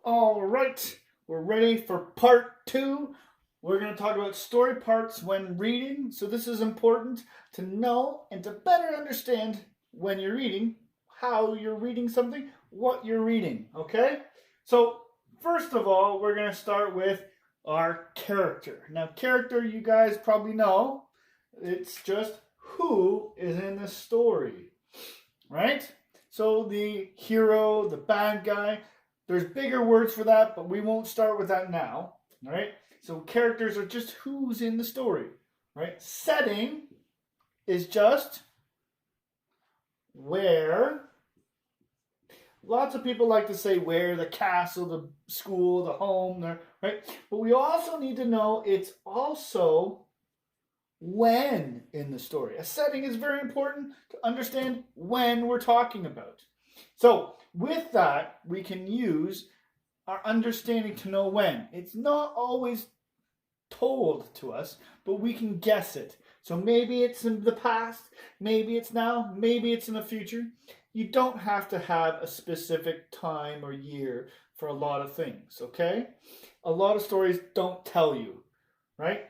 All right, we're ready for part two. We're going to talk about story parts when reading. So this is important to know and to better understand when you're reading, how you're reading something, what you're reading, okay? So first of all, we're going to start with our character. Now, character, you guys probably know, it's just who is in the story, right? So the hero, the bad guy, there's bigger words for that, but we won't start with that now, right? So characters are just who's in the story, right? Setting is just where. Lots of people like to say where, the castle, the school, the home, right? But we also need to know it's also when in the story. A setting is very important to understand when we're talking about. So with that, we can use our understanding to know when. It's not always told to us, but we can guess it. So maybe it's in the past, maybe it's now, maybe it's in the future. You don't have to have a specific time or year for a lot of things, okay? A lot of stories don't tell you, right?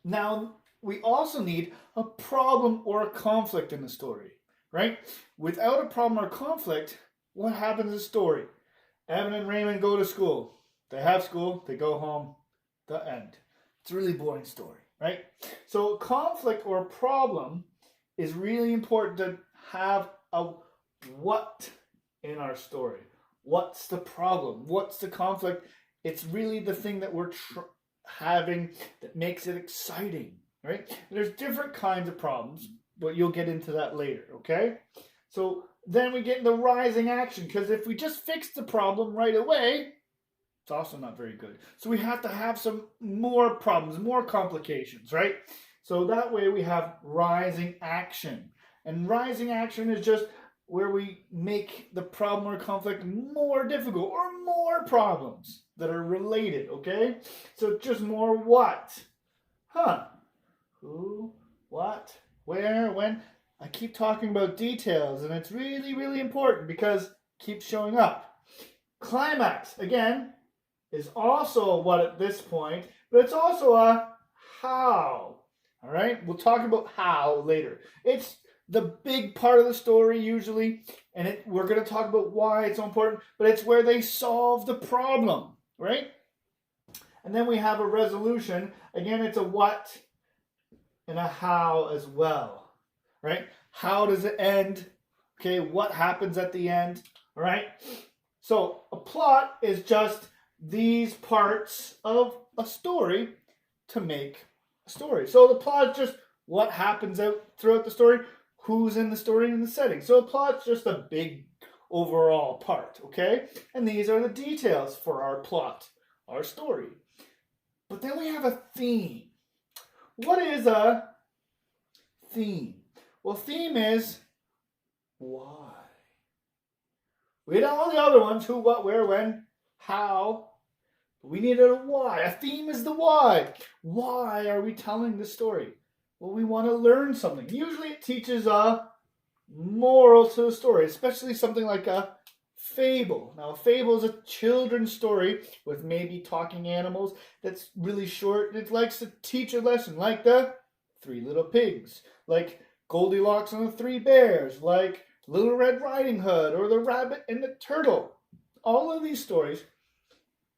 Now, we also need a problem or a conflict in the story, right? Without a problem or conflict, what happens in the story? Evan and Raymond go to school. They have school, they go home, the end. It's a really boring story, right? So conflict or problem is really important to have a what in our story. What's the problem? What's the conflict? It's really the thing that we're having that makes it exciting, right? There's different kinds of problems, but you'll get into that later, okay? So then we get into rising action, because if we just fix the problem right away, it's also not very good. So we have to have some more problems, more complications, right? So that way we have rising action. And rising action is just where we make the problem or conflict more difficult, or more problems that are related, okay? So just more what? Who, what, where, when? I keep talking about details, and it's really, really important because it keeps showing up. Climax, again, is also a what at this point, but it's also a how. All right, we'll talk about how later. It's the big part of the story usually, and we're going to talk about why it's so important, but it's where they solve the problem, right? And then we have a resolution. Again, it's a what and a how as well, right? How does it end? Okay, what happens at the end? All right, so a plot is just these parts of a story to make a story. So the plot is just what happens out throughout the story, who's in the story, and the setting. So a plot's just a big overall part, okay? And these are the details for our plot, our story. But then we have a theme. What is a theme? Well, theme is why. We had all the other ones, who, what, where, when, how. We needed a why. A theme is the why. Why are we telling the story? Well, we want to learn something. Usually it teaches a moral to the story, especially something like a fable. Now, a fable is a children's story with maybe talking animals that's really short. It likes to teach a lesson, like the Three Little Pigs, like Goldilocks and the Three Bears, like Little Red Riding Hood, or the Rabbit and the Turtle. All of these stories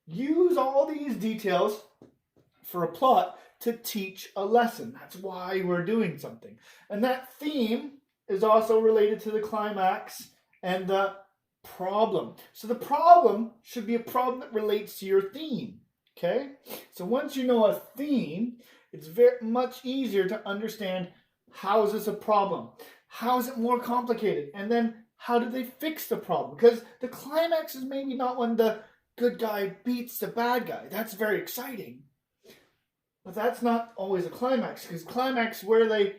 use all these details for a plot to teach a lesson. That's why we're doing something. And that theme is also related to the climax and the problem. So the problem should be a problem that relates to your theme, okay? So once you know a theme, it's very much easier to understand, how is this a problem? How is it more complicated? And then how do they fix the problem? Because the climax is maybe not when the good guy beats the bad guy. That's very exciting. But that's not always a climax, because climax where they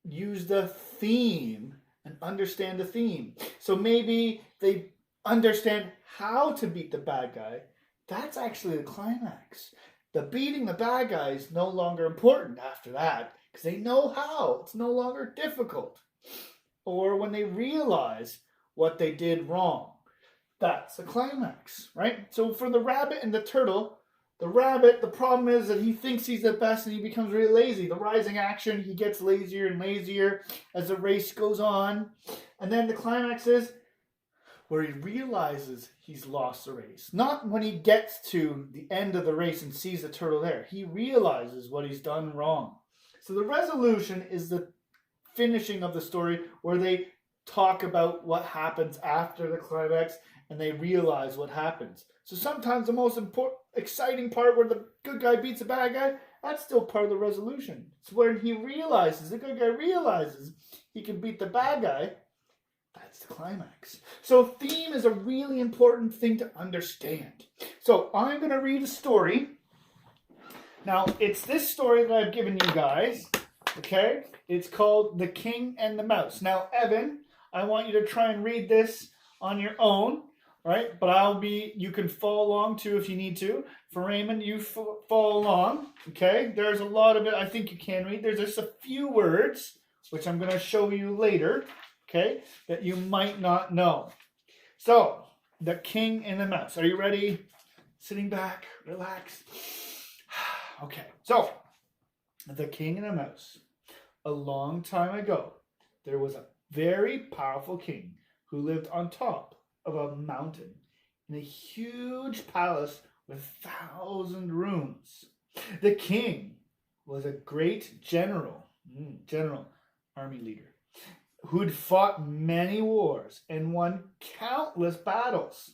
use the theme and understand the theme. So maybe they understand how to beat the bad guy. That's actually the climax. The beating the bad guy is no longer important after that, because they know how. It's no longer difficult. Or when they realize what they did wrong. That's a climax, right? So for the rabbit and the turtle, the rabbit, the problem is that he thinks he's the best and he becomes really lazy. The rising action, he gets lazier and lazier as the race goes on. And then the climax is where he realizes he's lost the race. Not when he gets to the end of the race and sees the turtle there. He realizes what he's done wrong. So the resolution is the finishing of the story where they talk about what happens after the climax and they realize what happens. So sometimes the most exciting part where the good guy beats the bad guy, that's still part of the resolution. It's when he realizes, the good guy realizes he can beat the bad guy. That's the climax. So theme is a really important thing to understand. So I'm going to read a story. Now, it's this story that I've given you guys. Okay? It's called The King and the Mouse. Now, Evan, I want you to try and read this on your own. Right? But you can follow along too if you need to. For Raymond, you follow along. Okay? There's a lot of it I think you can read. There's just a few words, which I'm going to show you later. Okay, that you might not know. So, The King and the Mouse. Are you ready? Sitting back, relax. Okay, so, The King and the Mouse. A long time ago, there was a very powerful king who lived on top of a mountain in a huge palace with 1,000 rooms. The king was a great general, army leader, who'd fought many wars and won countless battles.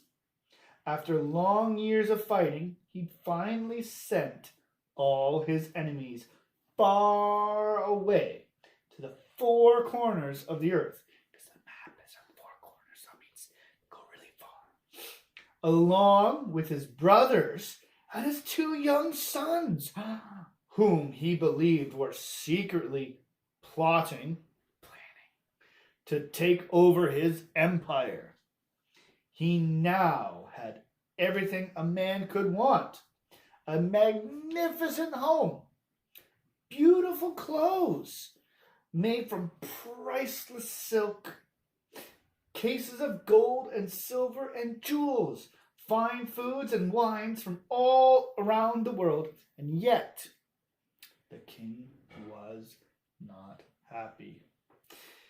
After long years of fighting, he'd finally sent all his enemies far away to the four corners of the earth. Because the map is on four corners, so that means go really far. Along with his brothers and his two young sons, whom he believed were secretly plotting to take over his empire. He now had everything a man could want. A magnificent home, beautiful clothes made from priceless silk, cases of gold and silver and jewels, fine foods and wines from all around the world, and yet the king was not happy.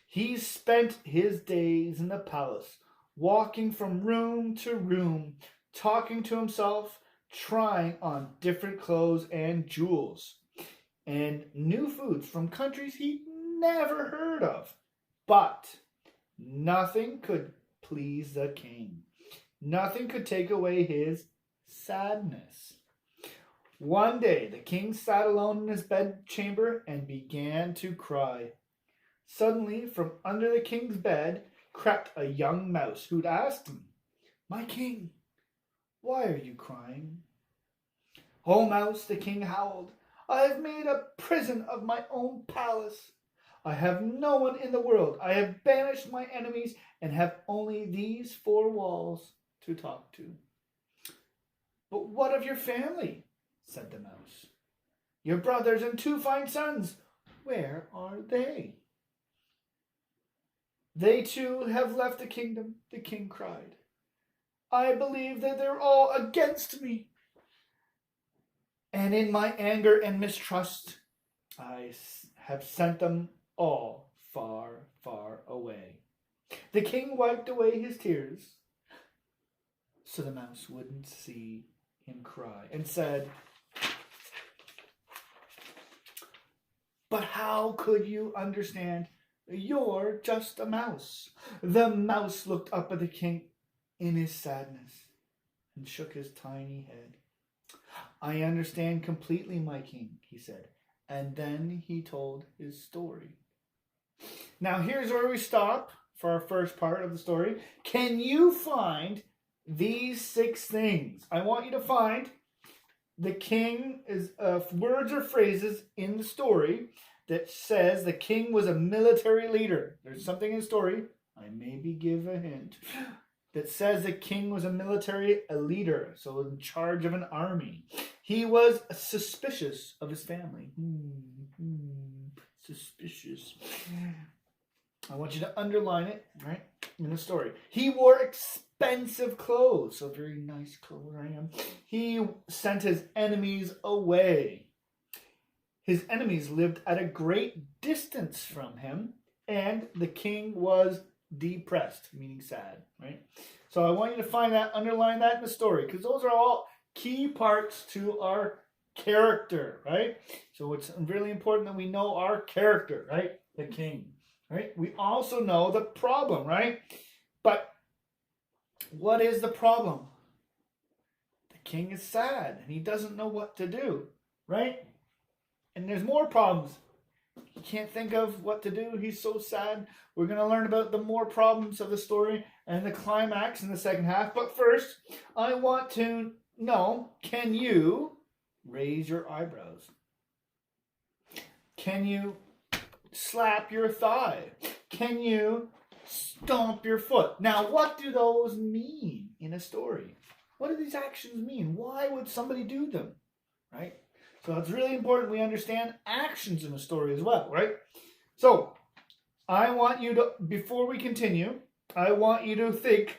He spent his days in the palace, walking from room to room, talking to himself, trying on different clothes and jewels, and new foods from countries he'd never heard of. But nothing could please the king. Nothing could take away his sadness. One day, the king sat alone in his bedchamber and began to cry. Suddenly, from under the king's bed, crept a young mouse who'd asked him, "My king, why are you crying?" "Oh, mouse," the king howled, "I have made a prison of my own palace. I have no one in the world. I have banished my enemies and have only these four walls to talk to." "But what of your family?" said the mouse. "Your brothers and two fine sons, where are they?" "They too have left the kingdom," the king cried. "I believe that they're all against me. And in my anger and mistrust, I have sent them all far, far away." The king wiped away his tears so the mouse wouldn't see him cry and said, "But how could you understand? You're just a mouse." The mouse looked up at the king in his sadness and shook his tiny head. "I understand completely, my king," he said. And then he told his story. Now here's where we stop for our first part of the story. Can you find these 6 things? I want you to find the king is words or phrases in the story that says the king was a military leader. There's something in the story, I maybe give a hint, that says the king was a leader, so in charge of an army. He was suspicious of his family. Suspicious. I want you to underline it, right, in the story. He wore expensive expensive clothes, so very nice clothes, right? He sent his enemies away. His enemies lived at a great distance from him, and the king was depressed, meaning sad, right? So I want you to find that, underline that in the story, because those are all key parts to our character, right? So it's really important that we know our character, right? The king, right? We also know the problem, right? But what is the problem? The king is sad and he doesn't know what to do, right? And there's more problems. He can't think of what to do. He's so sad. We're going to learn about the more problems of the story and the climax in the second half. But first, I want to know, can you raise your eyebrows? Can you slap your thigh? Can you stomp your foot? Now, what do those mean in a story? What do these actions mean? Why would somebody do them? Right? So it's really important we understand actions in a story as well, right? So I want you to, before we continue, I want you to think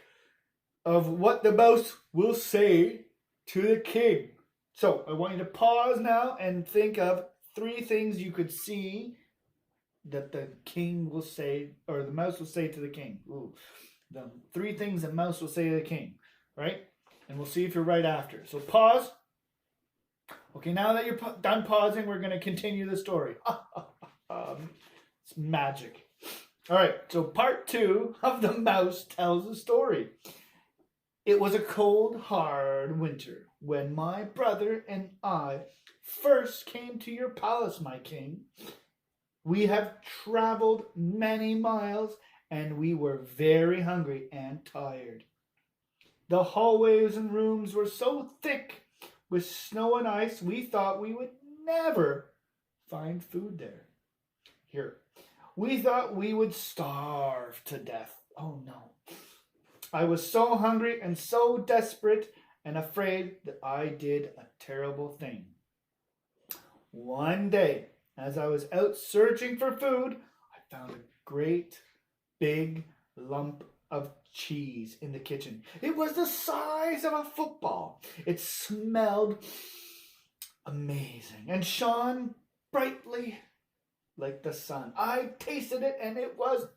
of what the mouse will say to the king. So I want you to pause now and think of 3 things you could see that the king will say, or the mouse will say to the king. Ooh, the 3 things the mouse will say to the king, right? And we'll see if you're right after. So pause. Okay, now that you're done pausing, we're going to continue the story. It's magic. All right, so part 2 of The Mouse Tells a Story. It was a cold, hard winter when my brother and I first came to your palace, my king. We have traveled many miles, and we were very hungry and tired. The hallways and rooms were so thick with snow and ice, we thought we would never find food there. Here, we thought we would starve to death. Oh no. I was so hungry and so desperate and afraid that I did a terrible thing. One day, as I was out searching for food, I found a great big lump of cheese in the kitchen. It was the size of a football. It smelled amazing and shone brightly like the sun. I tasted it and it was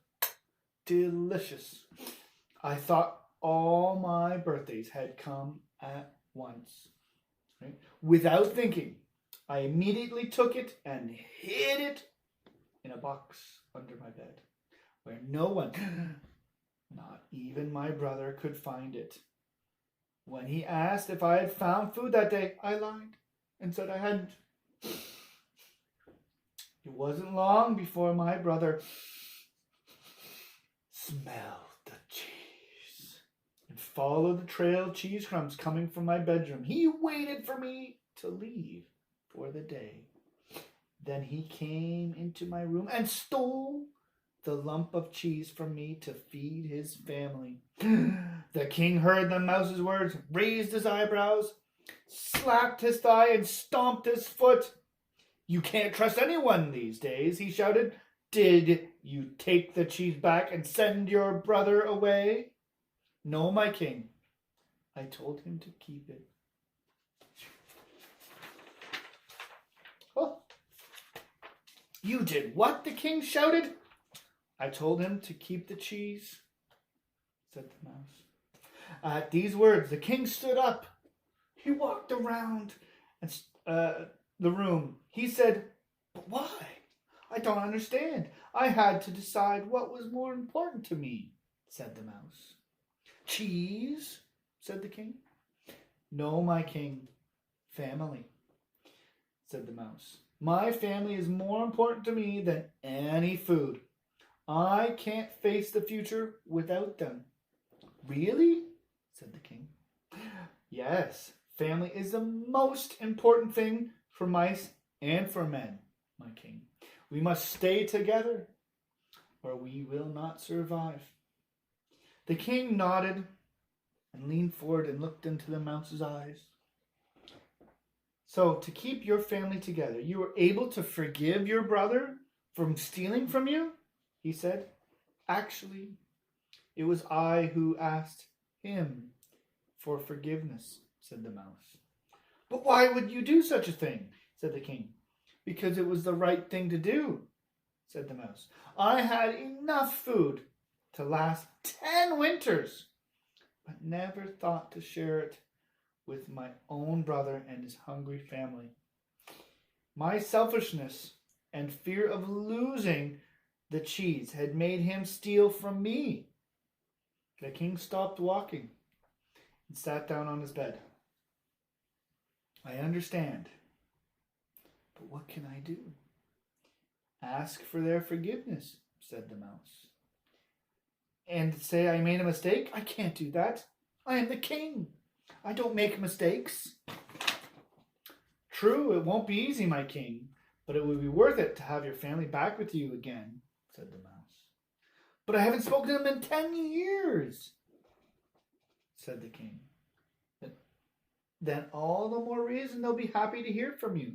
delicious. I thought all my birthdays had come at once. Right? Without thinking, I immediately took it and hid it in a box under my bed where no one, not even my brother, could find it. When he asked if I had found food that day, I lied and said I hadn't. It wasn't long before my brother smelled the cheese and followed the trail of cheese crumbs coming from my bedroom. He waited for me to leave for the day. Then he came into my room and stole the lump of cheese from me to feed his family. The king heard the mouse's words, raised his eyebrows, slapped his thigh, and stomped his foot. You can't trust anyone these days, he shouted. Did you take the cheese back and send your brother away? No, my king. I told him to keep it. Oh. You did what? The king shouted. I told him to keep the cheese, said the mouse. At these words, the king stood up. He walked around the room. He said, but why? I don't understand. I had to decide what was more important to me, said the mouse. Cheese, said the king. No, my king. Family, said the mouse. My family is more important to me than any food. I can't face the future without them. Really? Said the king. Yes, family is the most important thing for mice and for men, my king. We must stay together, or we will not survive. The king nodded and leaned forward and looked into the mouse's eyes. So, to keep your family together, you were able to forgive your brother from stealing from you? He said. Actually, it was I who asked him for forgiveness, said the mouse. But why would you do such a thing? Said the king. Because it was the right thing to do, said the mouse. I had enough food to last 10 winters, but never thought to share it with my own brother and his hungry family. My selfishness and fear of losing the cheese had made him steal from me. The king stopped walking and sat down on his bed. I understand, but what can I do? Ask for their forgiveness, said the mouse. And say I made a mistake? I can't do that. I am the king. I don't make mistakes. True, it won't be easy, my king, but it would be worth it to have your family back with you again, said the mouse. But I haven't spoken to them in 10 years, said the king. Then all the more reason they'll be happy to hear from you,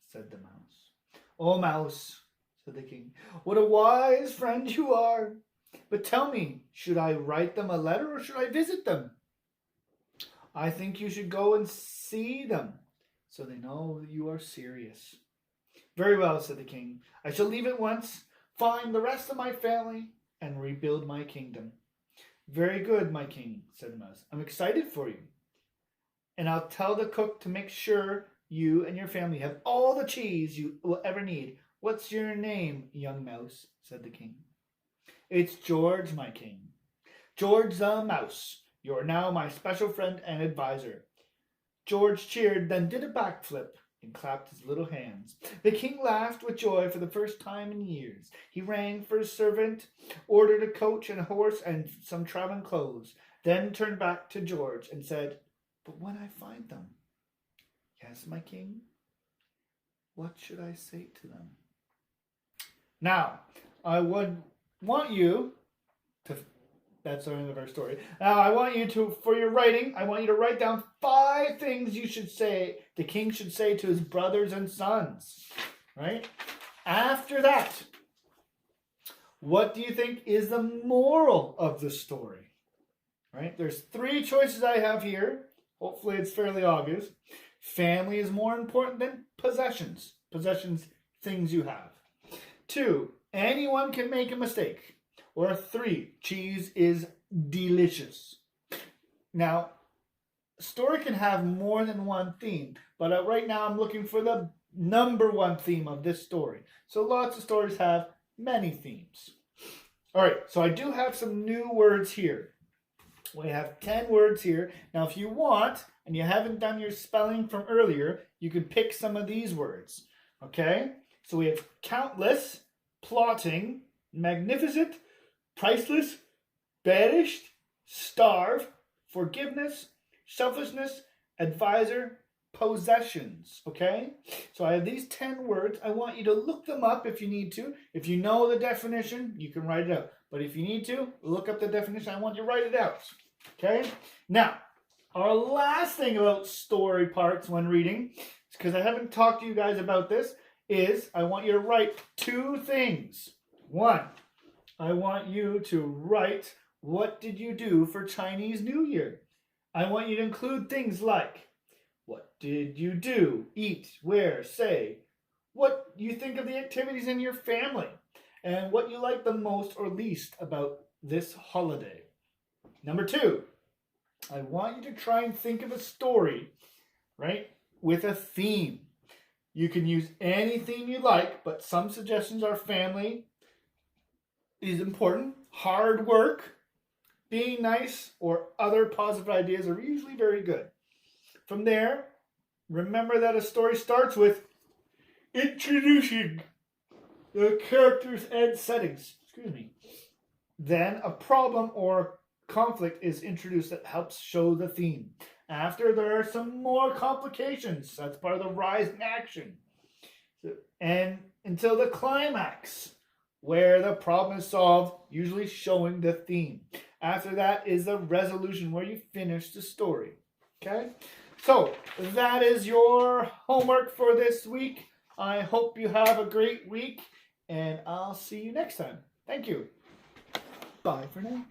said the mouse. Oh, mouse, said the king, what a wise friend you are. But tell me, should I write them a letter or should I visit them? I think you should go and see them, so they know that you are serious. Very well, said the king. I shall leave at once, find the rest of my family, and rebuild my kingdom. Very good, my king, said the mouse. I'm excited for you. And I'll tell the cook to make sure you and your family have all the cheese you will ever need. What's your name, young mouse? Said the king. It's George, my king. George the mouse. You're now my special friend and advisor. George cheered, then did a backflip and clapped his little hands. The king laughed with joy for the first time in years. He rang for his servant, ordered a coach and a horse and some traveling clothes, then turned back to George and said, But when I find them, yes, my king, what should I say to them? Now, I would want you to, that's the end of our story. Now, I want you to, for your writing, I want you to write down 5 things you should say, the king should say to his brothers and sons, right? After that, what do you think is the moral of the story, right? There's 3 choices I have here. Hopefully it's fairly obvious. Family is more important than possessions. Possessions, things you have. 2, anyone can make a mistake. Or 3, cheese is delicious. Now, a story can have more than one theme, but right now I'm looking for the number 1 theme of this story. So lots of stories have many themes. All right, so I do have some new words here. We have 10 words here. Now, if you want, and you haven't done your spelling from earlier, you can pick some of these words. Okay? So we have countless, plotting, magnificent, priceless, banished, starve, forgiveness, selfishness, advisor, possessions. Okay? So I have these 10 words. I want you to look them up if you need to. If you know the definition, you can write it out. But if you need to, look up the definition. I want you to write it out. Okay? Now, our last thing about story parts when reading, because I haven't talked to you guys about this, is I want you to write 2 things. 1, I want you to write, what did you do for Chinese New Year? I want you to include things like, what did you do, eat, wear, say, what you think of the activities in your family, and what you like the most or least about this holiday. Number 2, I want you to try and think of a story, right, with a theme. You can use any theme you like, but some suggestions are family is important, hard work, being nice, or other positive ideas are usually very good. From there, remember that a story starts with introducing the characters and settings. Then a problem or conflict is introduced that helps show the theme. After, there are some more complications. That's part of the rise in action. And until the climax, where the problem is solved, usually showing the theme. After that is the resolution, where you finish the story. Okay? So, that is your homework for this week. I hope you have a great week, and I'll see you next time. Thank you. Bye for now.